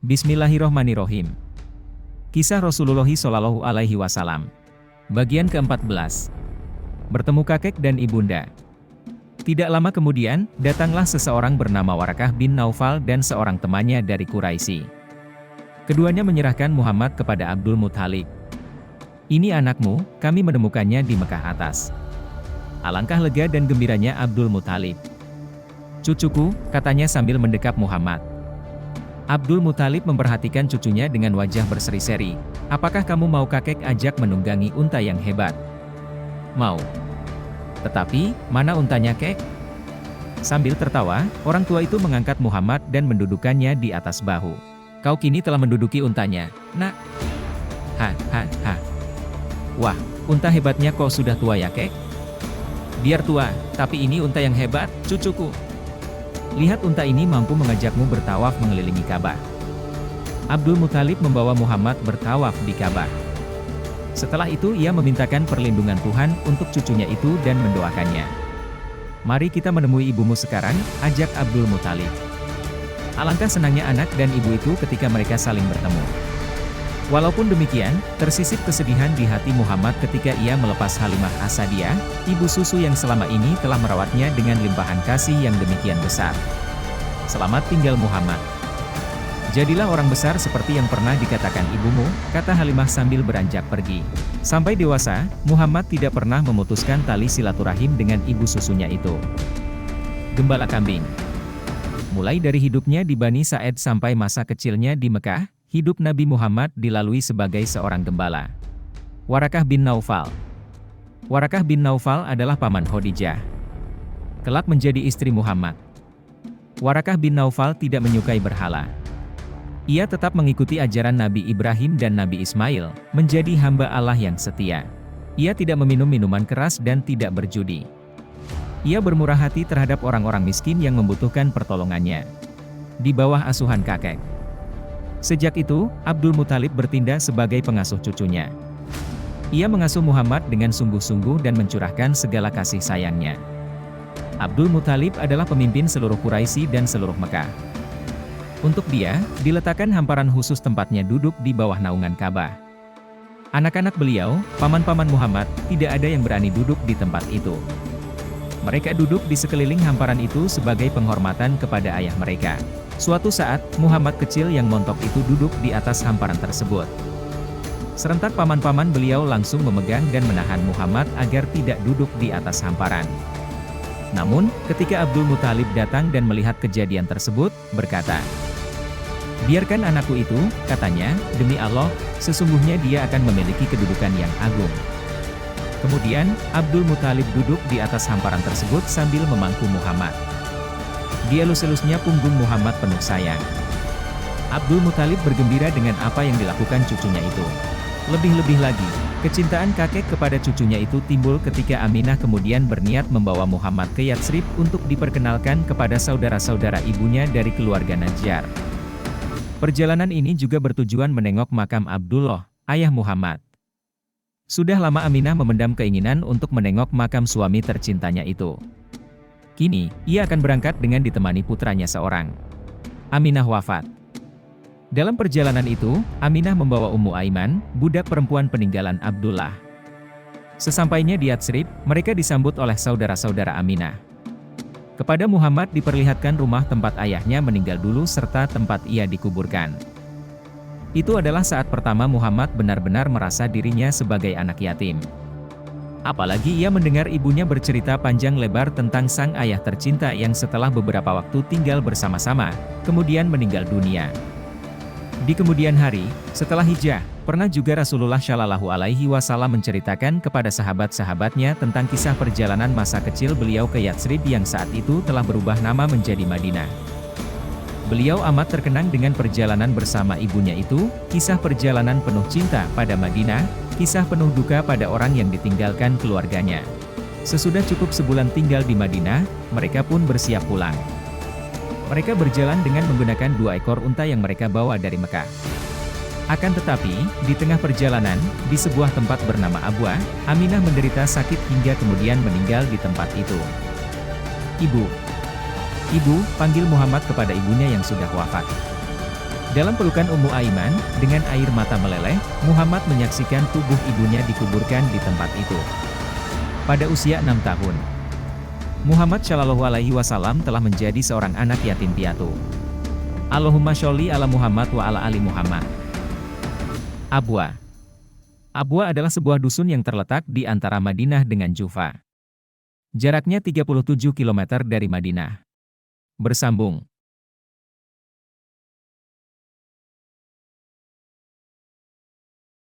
Bismillahirrohmanirrohim. Kisah Rasulullah Shallallahu Alaihi Wasallam. Bagian ke-14. Bertemu kakek dan ibunda. Tidak lama kemudian, datanglah seseorang bernama Warakah bin Naufal dan seorang temannya dari Quraisy. Keduanya menyerahkan Muhammad kepada Abdul Muthalib. "Ini anakmu, kami menemukannya di Mekah atas." Alangkah lega dan gembiranya Abdul Muthalib. "Cucuku," katanya sambil mendekap Muhammad. Abdul Muthalib memperhatikan cucunya dengan wajah berseri-seri. "Apakah kamu mau kakek ajak menunggangi unta yang hebat?" "Mau. Tetapi, mana untanya, kek?" Sambil tertawa, orang tua itu mengangkat Muhammad dan mendudukannya di atas bahu. "Kau kini telah menduduki untanya, nak." "Ha. Wah, unta hebatnya kau sudah tua ya, kek?" "Biar tua, tapi ini unta yang hebat, cucuku. Lihat, unta ini mampu mengajakmu bertawaf mengelilingi Ka'bah." Abdul Muthalib membawa Muhammad bertawaf di Ka'bah. Setelah itu ia memintakan perlindungan Tuhan untuk cucunya itu dan mendoakannya. "Mari kita menemui ibumu sekarang," ajak Abdul Muthalib. Alangkah senangnya anak dan ibu itu ketika mereka saling bertemu. Walaupun demikian, tersisip kesedihan di hati Muhammad ketika ia melepas Halimah As-Sa'diyah, ibu susu yang selama ini telah merawatnya dengan limpahan kasih yang demikian besar. "Selamat tinggal Muhammad. Jadilah orang besar seperti yang pernah dikatakan ibumu," kata Halimah sambil beranjak pergi. Sampai dewasa, Muhammad tidak pernah memutuskan tali silaturahim dengan ibu susunya itu. Gembala kambing. Mulai dari hidupnya di Bani Sa'ed sampai masa kecilnya di Mekah, hidup Nabi Muhammad dilalui sebagai seorang gembala. Warakah bin Naufal. Warakah bin Naufal adalah paman Khadijah, kelak menjadi istri Muhammad. Warakah bin Naufal tidak menyukai berhala. Ia tetap mengikuti ajaran Nabi Ibrahim dan Nabi Ismail, menjadi hamba Allah yang setia. Ia tidak meminum minuman keras dan tidak berjudi. Ia bermurah hati terhadap orang-orang miskin yang membutuhkan pertolongannya. Di bawah asuhan kakek. Sejak itu, Abdul Muthalib bertindak sebagai pengasuh cucunya. Ia mengasuh Muhammad dengan sungguh-sungguh dan mencurahkan segala kasih sayangnya. Abdul Muthalib adalah pemimpin seluruh Quraisy dan seluruh Mekah. Untuk dia, diletakkan hamparan khusus tempatnya duduk di bawah naungan Ka'bah. Anak-anak beliau, paman-paman Muhammad, tidak ada yang berani duduk di tempat itu. Mereka duduk di sekeliling hamparan itu sebagai penghormatan kepada ayah mereka. Suatu saat, Muhammad kecil yang montok itu duduk di atas hamparan tersebut. Serentak paman-paman beliau langsung memegang dan menahan Muhammad agar tidak duduk di atas hamparan. Namun, ketika Abdul Muthalib datang dan melihat kejadian tersebut, berkata, "Biarkan anakku itu," katanya, "demi Allah, sesungguhnya dia akan memiliki kedudukan yang agung." Kemudian, Abdul Muthalib duduk di atas hamparan tersebut sambil memangku Muhammad. Dielus-elusnya punggung Muhammad penuh sayang. Abdul Muthalib bergembira dengan apa yang dilakukan cucunya itu. Lebih-lebih lagi, kecintaan kakek kepada cucunya itu timbul ketika Aminah kemudian berniat membawa Muhammad ke Yatsrib untuk diperkenalkan kepada saudara-saudara ibunya dari keluarga Najjar. Perjalanan ini juga bertujuan menengok makam Abdullah, ayah Muhammad. Sudah lama Aminah memendam keinginan untuk menengok makam suami tercintanya itu. Kini, ia akan berangkat dengan ditemani putranya seorang. Aminah wafat. Dalam perjalanan itu, Aminah membawa Ummu Aiman, budak perempuan peninggalan Abdullah. Sesampainya di Yatsrib, mereka disambut oleh saudara-saudara Aminah. Kepada Muhammad diperlihatkan rumah tempat ayahnya meninggal dulu serta tempat ia dikuburkan. Itu adalah saat pertama Muhammad benar-benar merasa dirinya sebagai anak yatim. Apalagi ia mendengar ibunya bercerita panjang lebar tentang sang ayah tercinta yang setelah beberapa waktu tinggal bersama-sama, kemudian meninggal dunia. Di kemudian hari, setelah hijrah, pernah juga Rasulullah Shallallahu Alaihi Wasallam menceritakan kepada sahabat-sahabatnya tentang kisah perjalanan masa kecil beliau ke Yatsrib yang saat itu telah berubah nama menjadi Madinah. Beliau amat terkenang dengan perjalanan bersama ibunya itu, kisah perjalanan penuh cinta pada Madinah, kisah penuh duka pada orang yang ditinggalkan keluarganya. Sesudah cukup sebulan tinggal di Madinah, mereka pun bersiap pulang. Mereka berjalan dengan menggunakan 2 ekor unta yang mereka bawa dari Mekah. Akan tetapi, di tengah perjalanan, di sebuah tempat bernama Abwa, Aminah menderita sakit hingga kemudian meninggal di tempat itu. "Ibu, Ibu," panggil Muhammad kepada ibunya yang sudah wafat. Dalam pelukan Ummu Aiman, dengan air mata meleleh, Muhammad menyaksikan tubuh ibunya dikuburkan di tempat itu. Pada usia 6 tahun, Muhammad Shallallahu Alaihi Wasallam telah menjadi seorang anak yatim piatu. Allahumma sholli ala Muhammad wa ala ali Muhammad. Abwa. Abwa adalah sebuah dusun yang terletak di antara Madinah dengan Jufa. Jaraknya 37 km dari Madinah. Bersambung.